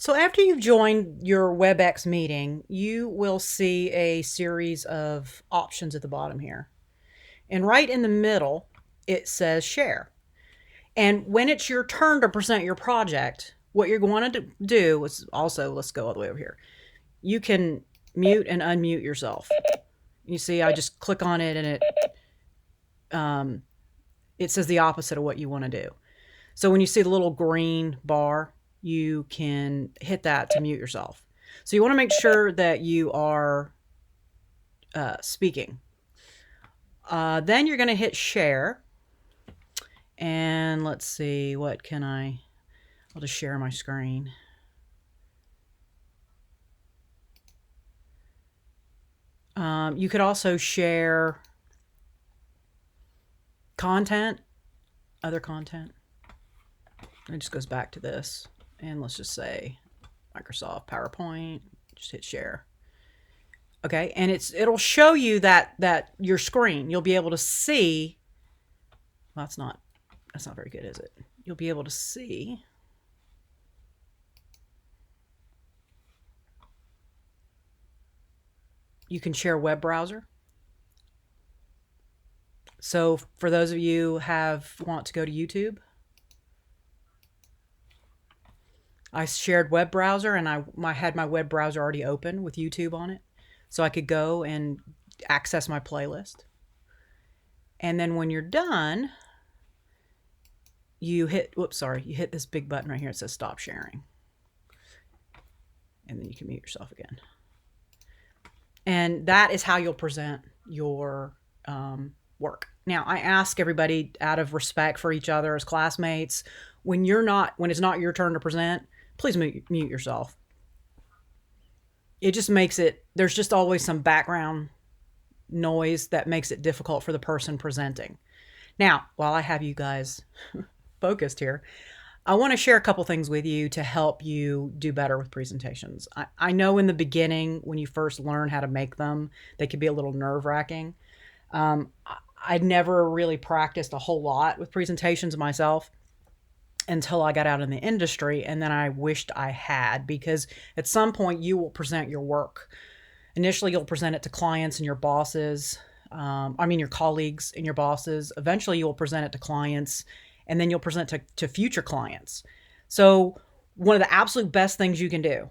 So after you've joined your Webex meeting, you will see a series of options at the bottom here. And right in the middle, it says share. And when it's your turn to present your project, what you're going to do is also, let's go all the way over here. You can mute and unmute yourself. You see, I just click on it and it says the opposite of what you want to do. So when you see the little green bar, you can hit that to mute yourself. So you want to make sure that you are speaking. Then you're going to hit share. And let's see, what can I'll just share my screen. You could also share content, other content. It just goes back to this. And let's just say Microsoft PowerPoint, just hit share. Okay, and it'll show you that your screen. You'll be able to see. Well, that's not very good, is it? You'll be able to see. You can share web browser. So for those of you who want to go to YouTube, I shared web browser and I had my web browser already open with YouTube on it. So I could go and access my playlist. And then when you're done, you hit this big button right here. It says stop sharing. And then you can mute yourself again. And that is how you'll present your work. Now, I ask everybody out of respect for each other as classmates, when it's not your turn to present, please mute yourself. It just makes there's just always some background noise that makes it difficult for the person presenting. Now, while I have you guys focused here, I want to share a couple things with you to help you do better with presentations. I know in the beginning, when you first learn how to make them, they could be a little nerve-wracking. I'd never really practiced a whole lot with presentations myself until I got out in the industry, and then I wished I had, because at some point you will present your work. Initially, you'll present it to clients and your bosses, your colleagues and your bosses. Eventually, you'll present it to clients, and then you'll present to future clients. So one of the absolute best things you can do,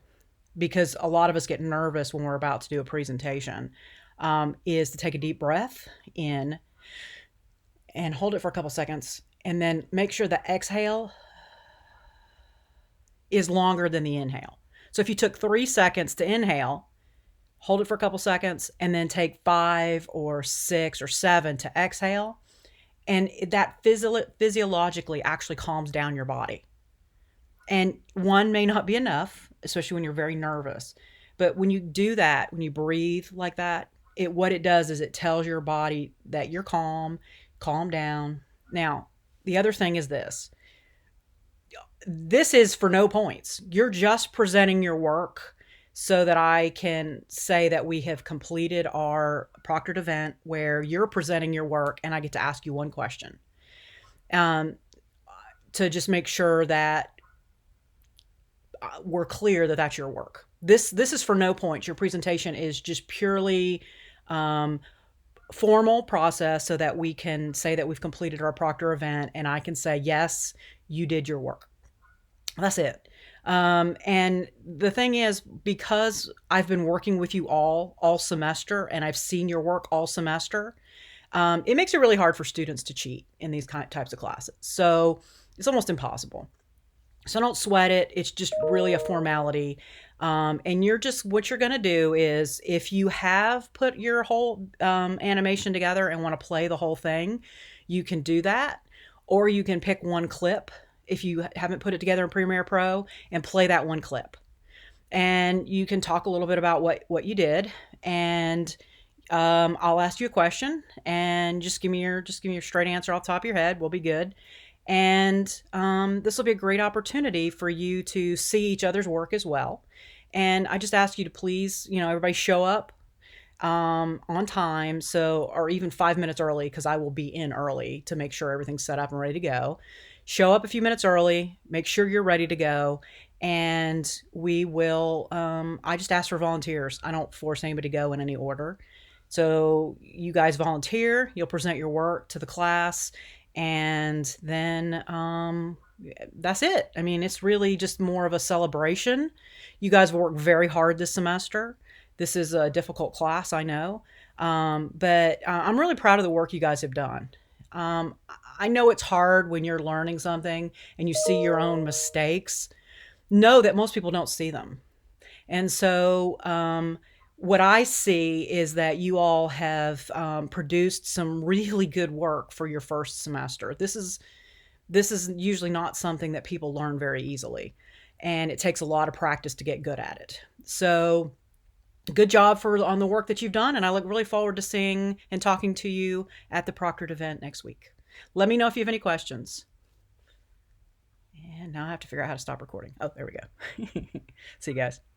because a lot of us get nervous when we're about to do a presentation, is to take a deep breath in and hold it for a couple seconds, and then make sure the exhale is longer than the inhale. So if you took 3 seconds to inhale, hold it for a couple seconds, and then take 5 or 6 or 7 to exhale, and that physiologically actually calms down your body. And one may not be enough, especially when you're very nervous. But when you do that, when you breathe like that, what it does is it tells your body that you're calm down. Now, the other thing is this. This is for no points. You're just presenting your work so that I can say that we have completed our proctored event where you're presenting your work and I get to ask you one question to just make sure that we're clear that that's your work. This is for no points. Your presentation is just purely formal process so that we can say that we've completed our proctor event and I can say, yes, you did your work. That's it. And the thing is, because I've been working with you all semester and I've seen your work all semester, it makes it really hard for students to cheat in these types of classes. So it's almost impossible. So don't sweat it. It's just really a formality. And what you're going to do is, if you have put your whole animation together and want to play the whole thing, you can do that. Or you can pick one clip if you haven't put it together in Premiere Pro and play that one clip. And you can talk a little bit about what you did. And I'll ask you a question and just give me your straight answer off the top of your head. We'll be good. And this will be a great opportunity for you to see each other's work as well. And I just ask you to please, everybody show up on time, or even 5 minutes early, because I will be in early to make sure everything's set up and ready to go. show up a few minutes early, make sure you're ready to go, and we will. I just ask for volunteers. I don't force anybody to go in any order. So you guys volunteer, you'll present your work to the class, and then that's it. I mean, it's really just more of a celebration. You guys worked very hard this semester. This is a difficult class, I know, but I'm really proud of the work you guys have done. Um, I know it's hard when you're learning something and you see your own mistakes. Know that most people don't see them. And so, what I see is that you all have produced some really good work for your first semester. This is usually not something that people learn very easily, and it takes a lot of practice to get good at it. So, good job for on the work that you've done, and I look really forward to seeing and talking to you at the proctored event next week. Let me know if you have any questions. And now I have to figure out how to stop recording. Oh, there we go. See you guys.